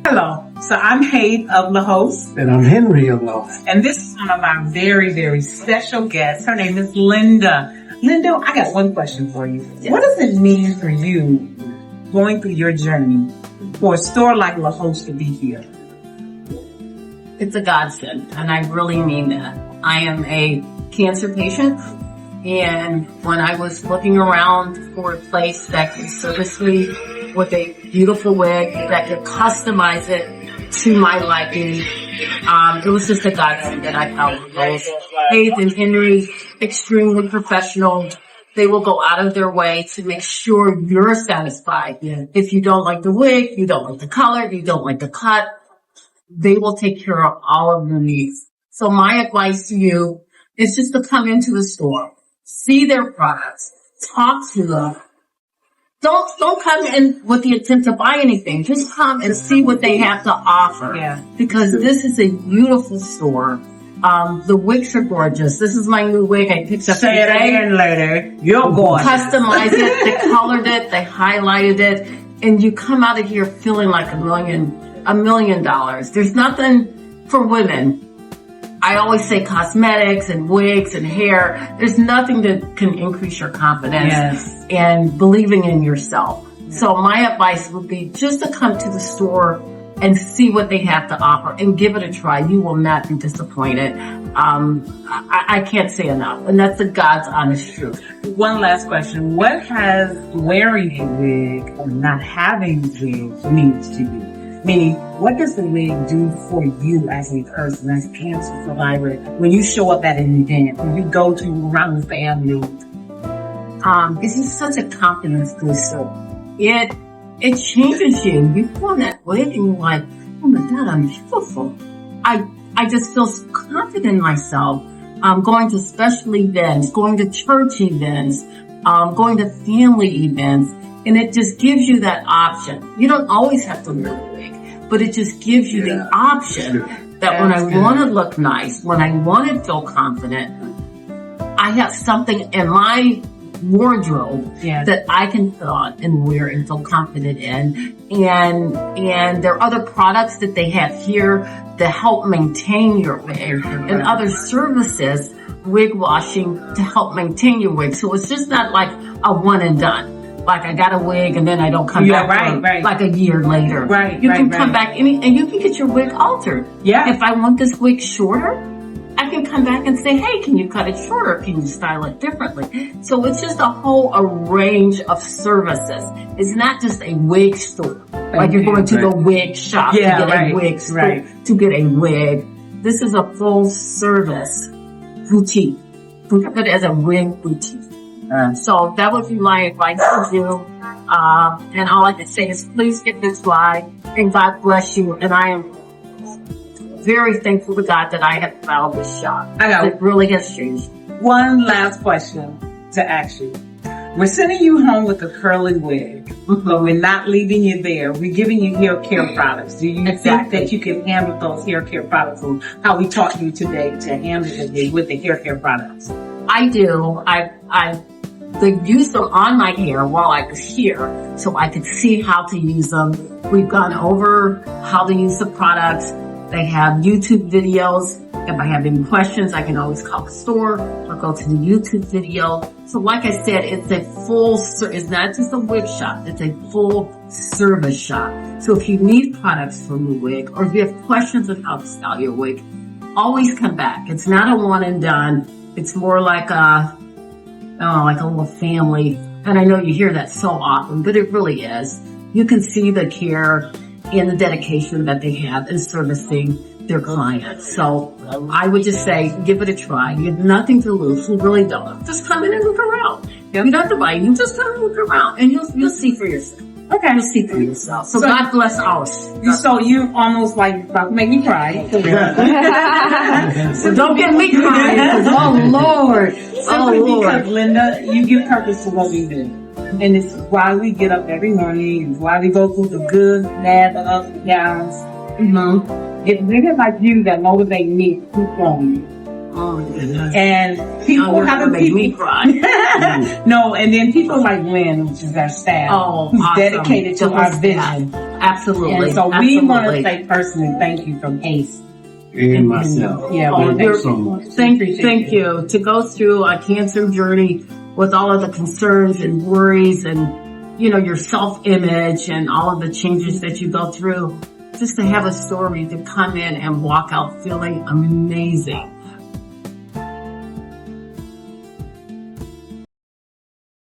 Hello. So I'm Hade of La Host. And I'm Henry of La Host. And this is one of our very, very special guests. Her name is Linda. Linda, I got one question for you. Yes. What does it mean for you going through your journey for a store like La Host to be here? It's a godsend, and I really mean that. I am a cancer patient, and when I was looking around for a place that could service me with a beautiful wig that could customize it to my liking, it was just a godsend that I found those. Faith and Henry, extremely professional. They will go out of their way to make sure you're satisfied. Yeah. If you don't like the wig, you don't like the color, you don't like the cut, they will take care of all of your needs. So my advice to you is just to come into the store, see their products, talk to them. Don't come in with the intent to buy anything. Just come and see what they have to offer. Yeah. Because this is a beautiful store. The wigs are gorgeous. This is my new wig I picked up Say it today. again later. You're gorgeous. Customized it, they colored it, they highlighted it, and you come out of here feeling like $1 million. There's nothing for women. I always say cosmetics and wigs and hair. There's nothing that can increase your confidence and believing in yourself. So my advice would be just to come to the store and see what they have to offer and give it a try. You will not be disappointed. I can't say enough. And that's the God's honest truth. One last question. What has wearing a wig or not having a wig means to you? Meaning, what does the wig do for you as a person, as a cancer survivor, when you show up at an event, when you go to around family? It's just such a confidence booster. It changes you. You put on that wig and you're like, oh my God, I'm beautiful. I just feel so confident in myself. Going to special events, going to church events, going to family events, and it just gives you that option. You don't always have to wear a wig, but it just gives you the option that when I want to look nice, when I want to feel confident, I have something in my wardrobe that I can put on and wear and feel confident in. And there are other products that they have here that help maintain your wig and other services, wig washing to help maintain your wig. So it's just not like a one and done. Like I got a wig and then I don't come back for like a year later. You can come back and you can get your wig altered. If I want this wig shorter, I can come back and say, hey, can you cut it shorter? Can you style it differently? So it's just a range of services. It's not just a wig store. Like you're going to the wig shop to get a wig store, to get a wig. This is a full service boutique. Think of it as a wig boutique. So that would be my advice to you. And all I can say is please get this right and God bless you. And I am very thankful to God that I have found this shop. It really has changed. One last question to ask you. We're sending you home with a curly wig, but we're not leaving you there. We're giving you hair care products. Do you think that you can handle those hair care products, or how we taught you today to handle it with the hair care products? I do. They used them on my hair while I was here, so I could see how to use them. We've gone over how to use the products. They have YouTube videos. If I have any questions, I can always call the store or go to the YouTube video. So like I said, it's it's not just a wig shop. It's a full service shop. So if you need products for your wig or if you have questions on how to style your wig, always come back. It's not a one and done. It's more like a little family. And I know you hear that so often, but it really is. You can see the care and the dedication that they have in servicing their clients. So I would just say, give it a try. You have nothing to lose. You really don't. Just come in and look around. You don't have to buy. You just come and look around and you'll see for yourself. Okay, you'll see for yourself. So God bless us. So you almost like about to make me cry. So don't get me crying. Oh Lord. Because Linda, you give purpose to what we do. And it's why we get up every morning. It's why we go through the good, bad, the ups and downs. It's niggas like you that motivate me to keep going. Oh, goodness. And people have to make me cry. No, and then people like Lynn, which is our staff, who's awesome. dedicated to our vision. Absolutely. And so we want to say personally thank you from ACE. And myself. Yeah, Thank you so much. Thank you. To go through a cancer journey with all of the concerns and worries and, your self-image and all of the changes that you go through, just to have a story to come in and walk out feeling amazing.